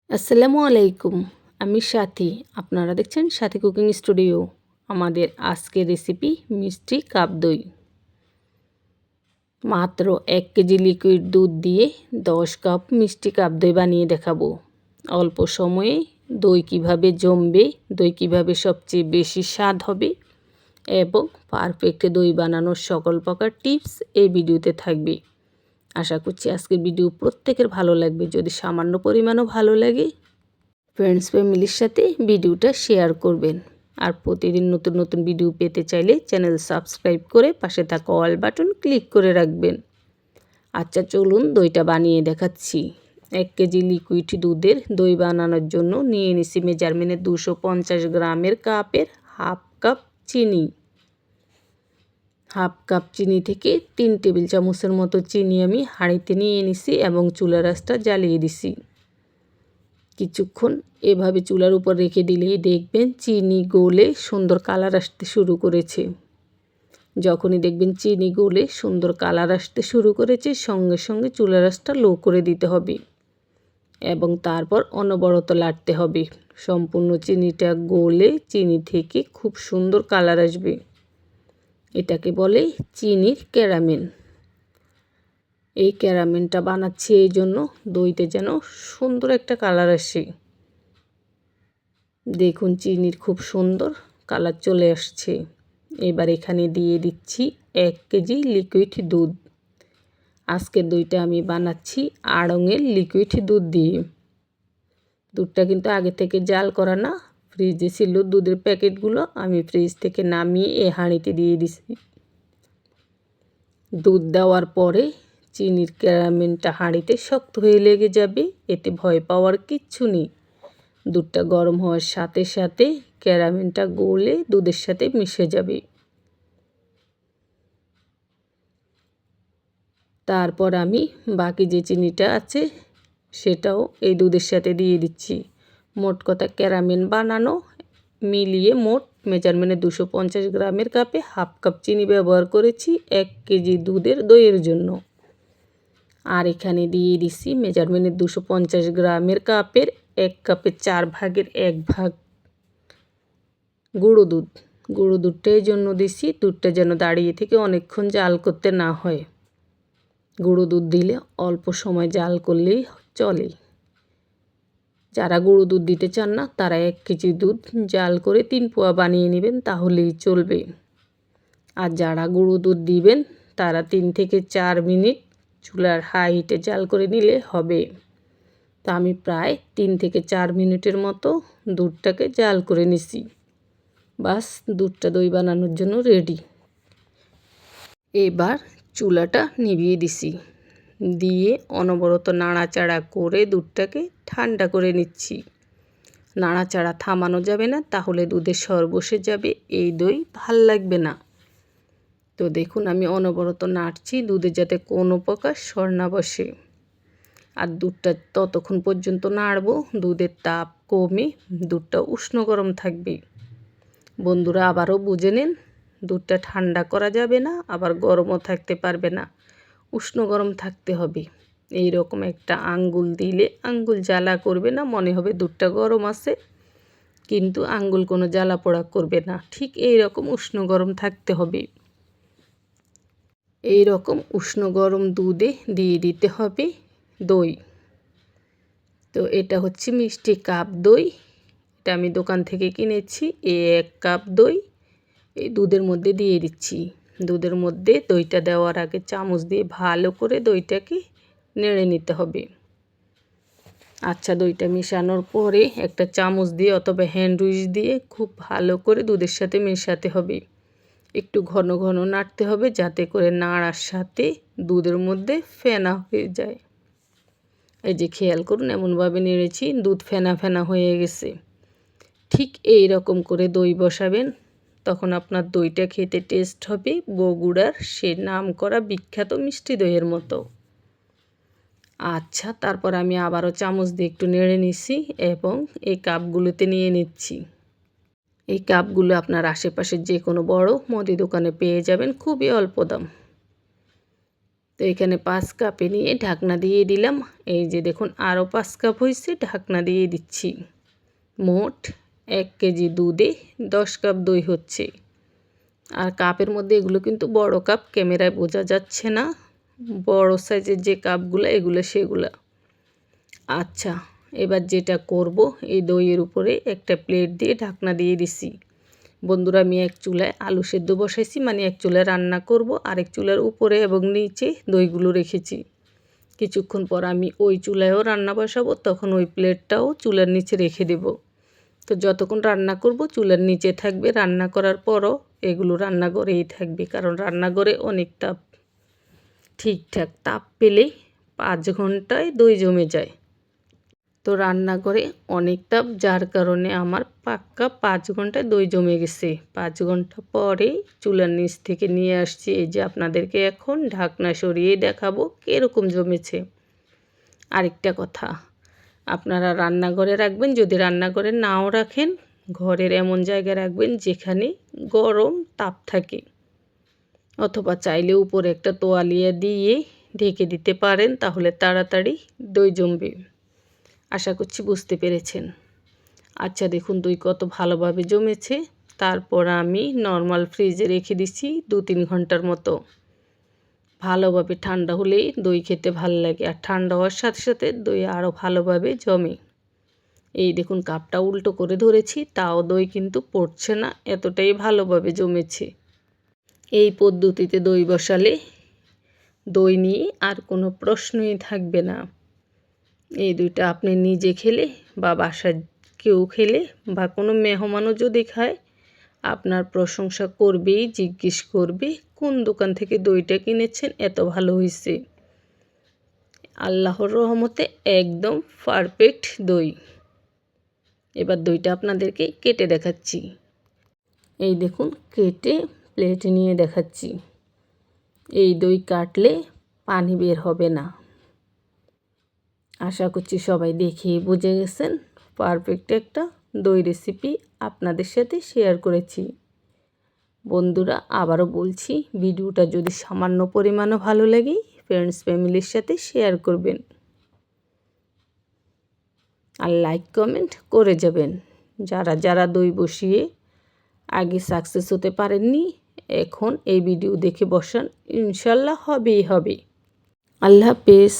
আসসালামু আলাইকুম। আমি সাথী। আপনারা দেখছেন সাথী কুকিং স্টুডিও। আমাদের আজকের রেসিপি মিষ্টি কাপ দই। মাত্র 1 কেজি লিকুইড দুধ দিয়ে 10 কাপ মিষ্টি কাপ দই বানিয়ে দেখাবো। অল্প সময়ে দই কিভাবে জমবে, দই কিভাবে সবচেয়ে বেশি স্বাদ হবে এবং পারফেক্ট দই বানানোর সকল প্রকার টিপস এই ভিডিওতে থাকবে। আশা করছি আজকের ভিডিও প্রত্যেকের ভালো লাগবে। যদি সামান্য পরিমাণও ভালো লাগে, ফ্রেন্ডস ফ্যামিলির সাথে ভিডিওটা শেয়ার করবেন। আর প্রতিদিন নতুন নতুন ভিডিও পেতে চাইলে চ্যানেল সাবস্ক্রাইব করে পাশে থাকা অল বাটন ক্লিক করে রাখবেন। আচ্ছা চলুন দইটা বানিয়ে দেখাচ্ছি। 1 কেজি লিকুইড দুধের দই বানানোর জন্য নিয়ে নিছি মেজারমেন্টের 250 গ্রামের কাপের হাফ কাপ চিনি। হাফ কাপ চিনি থেকে 3 টেবিল চামচের মতো চিনি আমি হাঁড়িতে নিয়ে নিছি এবং চুলার আঁচটা জ্বালিয়ে দিছি। কিছুক্ষণ এভাবে চুলার উপর রেখে দিলেই দেখবেন চিনি গলে সুন্দর কালার আসতে শুরু করেছে। যখনই দেখবেন চিনি গলে সুন্দর কালার আসতে শুরু করেছে, সঙ্গে সঙ্গে চুলার আঁচটা লো করে দিতে হবে এবং তারপর অনবরত নাড়তে হবে। সম্পূর্ণ চিনিটা গলে চিনি থেকে খুব সুন্দর কালার আসবে। এটাকে বলে চিনির ক্যারামেল। এই ক্যারামেলটা বানাচ্ছি এই জন্য দইতে যেন সুন্দর একটা কালার আসে। দেখুন চিনির খুব সুন্দর কালার চলে আসছে। এবার এখানে দিয়ে দিচ্ছি 1 কেজি লিকুইড দুধ। আজকের দইটা আমি বানাচ্ছি আড়ংয়ের লিকুইড দুধ দিয়ে। দুধটা কিন্তু আগে থেকে জাল করা না, ফ্রিজে ছিল দুধের প্যাকেটগুলো, আমি ফ্রিজ থেকে নামিয়ে এই হাঁড়িতে দিয়ে দিছি। দুধ দেওয়ার পরে চিনির ক্যারামেলটা হাঁড়িতে শক্ত হয়ে লেগে যাবে, এতে ভয় পাওয়ার কিচ্ছু নেই। দুধটা গরম হওয়ার সাথে সাথে ক্যারামেলটা গলে দুধের সাথে মিশে যাবে। তারপর আমি বাকি যে চিনিটা আছে সেটাও এই দুধের সাথে দিয়ে দিচ্ছি। মোট কথা ক্যারামেল বানানো মিলিয়ে মোট মেজারমেন্টে 250 গ্রামের কাপে হাফ কাপ চিনি ব্যবহার করেছি 1 কেজি দুধের দইয়ের জন্য। আর এখানে দিয়ে দিচ্ছি মেজারমেন্টে 250 গ্রামের কাপের 1 কাপের 4 ভাগের 1 ভাগ গুঁড়ো দুধ। গুঁড়ো দুধটা এই জন্য দিছি, দুধটা যেন দাঁড়িয়ে থেকে অনেকক্ষণ জাল করতে না হয়। গুঁড়ো দুধ দিলে অল্প সময় জাল করলেই চলে। যারা গুঁড়ো দুধ দিতে চান না তারা 1 কেজি দুধ জাল করে 3 পোয়া বানিয়ে নেবেন, তাহলেই চলবে। আর যারা গুঁড়ো দুধ দিবেন তারা 3 থেকে 4 মিনিট চুলার হাই হিটে জাল করে নিলে হবে। তা আমি প্রায় 3 থেকে 4 মিনিটের মতো দুধটাকে জাল করে নিছি। বাস দুধটা দই বানানোর জন্য রেডি। এবার চুলাটা নিভিয়ে দিছি, দিয়ে অনবরত নাড়াচাড়া করে দুধটাকে ঠান্ডা করে নিচ্ছি। নাড়াচাড়া থামানো যাবে না, তাহলে দুধের সর বসে যাবে, এই দই ভাল লাগবে না। তো দেখুন আমি অনবরত নাড়ছি দুধে যাতে কোনো প্রকার সর না বসে। আর দুধটা ততক্ষণ পর্যন্ত নাড়ব দুধের তাপ কমে দুধটা উষ্ণ গরম থাকবে। বন্ধুরা আবারও বুঝে নিন, দুধটা ঠান্ডা করা যাবে না, আবার গরমও থাকতে পারবে না, উষ্ণ গরম থাকতে হবে। এই রকম একটা আঙ্গুল দিলে আঙ্গুল জ্বালা করবে না, মনে হবে দুধটা গরম আছে, কিন্তু আঙ্গুল কোনো জ্বালা পোড়া করবে না। ঠিক এই রকম উষ্ণ গরম থাকতে হবে। এই রকম উষ্ণ গরম দুধে দিয়ে দিতে হবে দই। তো এটা হচ্ছে মিষ্টি কাপ দই, এটা আমি দোকান থেকে কিনেছি। 1 কাপ দই এই দুধের মধ্যে দিয়ে দিচ্ছি। দুধের মধ্যে দইটা দেওয়ার আগে চামচ দিয়ে ভালো করে দইটাকে নেড়ে নিতে হবে। আচ্ছা দইটা মেশানোর পরে একটা চামচ দিয়ে অথবা হ্যান্ড উইচ দিয়ে খুব ভালো করে দুধের সাথে মেশাতে হবে। একটু ঘন ঘন নাড়তে হবে, যাতে করে নাড়ার সাথে দুধের মধ্যে ফেনা হয়ে যায়। এই যে খেয়াল করুন এমনভাবে নেড়েছি, দুধ ফেনা ফেনা হয়ে গেছে। ঠিক এই রকম করে দই বসাবেন, তখন আপনার দইটা খেতে টেস্ট হবে বগুড়ার সে নাম করা বিখ্যাত মিষ্টি দইয়ের মতো। আচ্ছা তারপর আমি আবারও চামচ দিয়ে একটু নেড়ে নিচ্ছি এবং এই কাপগুলোতে নিয়ে নিচ্ছি। এই কাপগুলো আপনার আশেপাশের যে কোনো বড় মুদি দোকানে পেয়ে যাবেন, খুবই অল্প দাম। তো এখানে 5 কাপে নিয়ে ঢাকনা দিয়ে দিলাম। এই যে দেখুন আরও 5 কাপ হয়েছে, ঢাকনা দিয়ে দিচ্ছি। মোট 1 কেজি দুধে 10 কাপ দই হচ্ছে। আর কাপের মধ্যে এগুলো কিন্তু বড় কাপ, ক্যামেরায় বোঝা যাচ্ছে না। বড় সাইজের যে কাপগুলো এগুলো সেগুলো। আচ্ছা, এবার যেটা করব, এই দইয়ের উপরে একটা প্লেট দিয়ে ঢাকনা দিয়ে দিছি। বন্ধুরা, আমি এক চুলায় আলু সেদ্ধ বসাইছি, মানে এক চুলায় রান্না করব, আরেক চুলার উপরে এবং নিচে দইগুলো রেখেছি। কিছুক্ষণ পর আমি ওই চুলায়ও রান্না বসাবো, তখন ওই প্লেটটাও চুলার নিচে রেখে দেব। তো যতক্ষণ রান্না করব চুলার নিচে থাকবে, রান্না করার পরও এগুলো রান্নাঘরেই থাকবে, কারণ রান্নাঘরে অনেক তাপ। ঠিকঠাক তাপ পেলেই 5 ঘন্টায় দই জমে যায়। তো রান্নাঘরে অনেক তাপ, যার কারণে আমার পাক্কা 5 ঘন্টায় দই জমে গেছে। 5 ঘন্টা পরে চুলার নিচ থেকে নিয়ে আসছি। এই যে আপনাদেরকে এখন ঢাকনা সরিয়ে দেখাবো কীরকম জমেছে। আরেকটা কথা, আপনারা রান্নাঘরে রাখবেন, যদি রান্নাঘরে নাও রাখেন ঘরের এমন জায়গায় রাখবেন যেখানে গরম তাপ থাকে, অথবা চাইলে উপরে একটা তোয়ালিয়া দিয়ে ঢেকে দিতে পারেন, তাহলে তাড়াতাড়ি দই জমবে। আশা করছি বুঝতে পেরেছেন। আচ্ছা দেখুন দই কত ভালোভাবে জমেছে। তারপর আমি নর্মাল ফ্রিজে রেখে দিচ্ছি 2-3 ঘন্টার মতো। ভালোভাবে ঠান্ডা হলেই দই খেতে ভালো লাগে, আর ঠান্ডা হওয়ার সাথে সাথে দই আরও ভালোভাবে জমে। এই দেখুন কাপটা উল্টো করে ধরেছি, তাও দই কিন্তু পড়ছে না, এতটাই ভালোভাবে জমেছে। এই পদ্ধতিতে দই বসালে দই নিয়ে আর কোনো প্রশ্নই থাকবে না। এই দইটা আপনি নিজে খেলে বা বাসায় কেউ খেলে বা কোনো মেহমানও যদি খায়, আপনার প্রশংসা করবেই, জিজ্ঞেস করবে কোন দোকান থেকে দইটা কিনেছেন, এত ভালো হয়েছে। আল্লাহর রহমতে একদম পারফেক্ট দই। এবার দইটা আপনাদেরকে কেটে দেখাচ্ছি। এই দেখুন কেটে প্লেটে নিয়ে দেখাচ্ছি। এই দই কাটলে পানি বের হবে না। আশা করছি সবাই দেখেই বুঝে গেছেন। পারফেক্ট একটা দই রেসিপি আপনাদের সাথে শেয়ার করেছি। বন্ধুরা, আবারও বলছি, ভিডিওটা যদি সামান্য পরিমাণও ভালো লাগে ফ্রেন্ডস ফ্যামিলির সাথে শেয়ার করবেন, আর লাইক কমেন্ট করে যাবেন। যারা যারা দই বসিয়ে আগে সাকসেস হতে পারেননি, এখন এই ভিডিও দেখে বসান, ইনশাল্লাহ হবেই হবে। আল্লাহ হাফেজ।